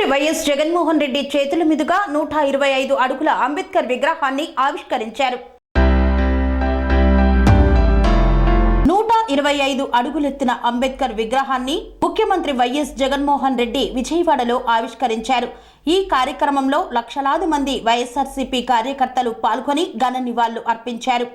ముఖ్యమంత్రి వైఎస్ జగన్మోహన్ రెడ్డి చేతుల మీదుగా 125 అడుగుల అంబేద్కర్ విగ్రహాన్ని ఆవిష్కరించారు. 125 అడుగులెత్తిన అంబేద్కర్ విగ్రహాన్ని ముఖ్యమంత్రి వైఎస్ జగన్మోహన్ రెడ్డి విజయవాడలో ఆవిష్కరించారు. ఈ కార్యక్రమంలో లక్షలాది మంది వైఎస్ఆర్సీపీ కార్యకర్తలు పాల్గొని ఘన నివాళులు అర్పించారు.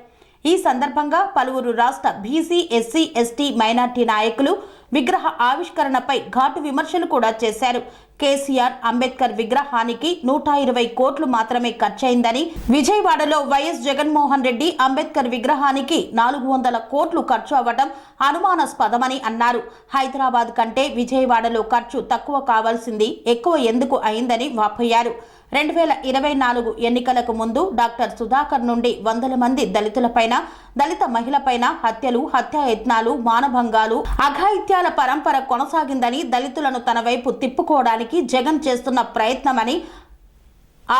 ఈ సందర్భంగా పలువురు రాష్ట్ర బీసీ, ఎస్సీ, ఎస్టీ, మైనార్టీ నాయకులు విగ్రహ ఆవిష్కరణపై ఘాటు విమర్శలు కూడా చేశారు. కేసీఆర్ అంబేద్కర్ విగ్రహానికి 120 కోట్లు మాత్రమే ఖర్చయిందని, విజయవాడలో వైఎస్ జగన్మోహన్ రెడ్డి అంబేద్కర్ విగ్రహానికి 400 కోట్లు ఖర్చు అవ్వడం అనుమానాస్పదమని అన్నారు. హైదరాబాద్ కంటే విజయవాడలో ఖర్చు తక్కువ కావాల్సింది ఎక్కువ ఎందుకు అయిందని వాపోయారు. 2024 ఎన్నికలకు ముందు డాక్టర్ సుధాకర్ నుండి వందల మంది దళితులపైన, దళిత మహిళపైన హత్యలు, హత్యాయత్నాలు, మానభంగాలు, అఘాయిత్యాల పరంపర కొనసాగిందని, దళితులను తన వైపు తిప్పుకోవడానికి జగన్ చేస్తున్న ప్రయత్నమని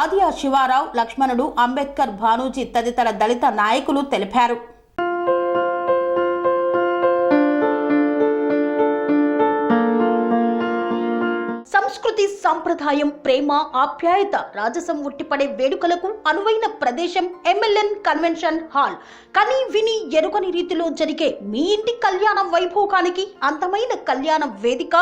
ఆదియా శివారావు, లక్ష్మణుడు, అంబేద్కర్, భానూజీ తదితర దళిత నాయకులు తెలిపారు. సంస్కృతి, సంప్రదాయం, ప్రేమ, ఆప్యాయత, రాజసం ఉట్టిపడే వేడుకలకు అనువైన ప్రదేశం ఎంఎల్ఎన్ కన్వెన్షన్ హాల్. కని విని ఎరుగని రీతిలో జరిగే మీ ఇంటి కళ్యాణ వైభోగానికి అందమైన కళ్యాణ వేదిక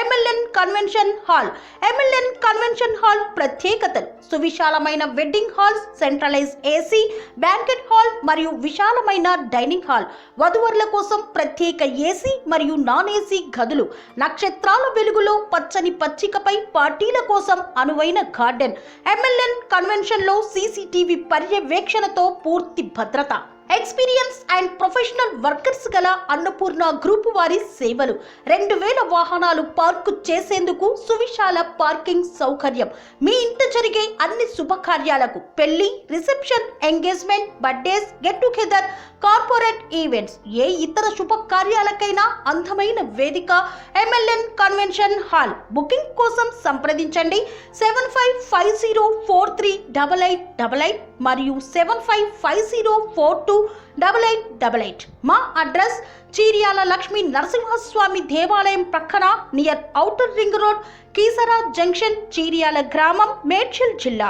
MLN convention hall. MLN convention hall ప్రత్యేకతలు: సువిశాలమైన wedding hall, centralised AC banquet hall మరియు విశాలమైన డైనింగ్ హాల్, వధువరుల కోసం ప్రత్యేక ఏసీ మరియు నాన్ ఏసీ గదులు, నక్షత్రాల వెలుగులో పచ్చని పచ్చికపై పార్టీల కోసం అనువైన గార్డెన్. ఎంఎల్ఎన్ కన్వెన్షన్ లో సీసీటీవీ పర్యవేక్షణతో పూర్తి భద్రత. ఎక్స్పీరియన్స్ అండ్ ప్రొఫెషనల్ వర్కర్స్ గల అన్నపూర్ణ గ్రూపు వారి సేవలు. 2000 వాహనాలు పార్కు చేసేందుకు సువిశాల పార్కింగ్ సౌకర్యం. మీ ఇంట జరిగే అన్ని శుభకార్యాలకు, పెళ్లి, reception, engagement, birthdays, get together, corporate events, ఏ ఇతర శుభకార్యాలకైనా అందమైన వేదిక ఎంఎల్ఎన్ కన్వెన్షన్ హాల్. బుకింగ్ కోసం సంప్రదించండి 7550438888 మరియు 7550428888. మా అడ్రస్ చీర్యాల లక్ష్మీ నరసింహస్వామి దేవాలయం ప్రక్కన, near outer ring road, Keesara junction, Cheeryal గ్రామం, మేడ్చల్ జిల్లా.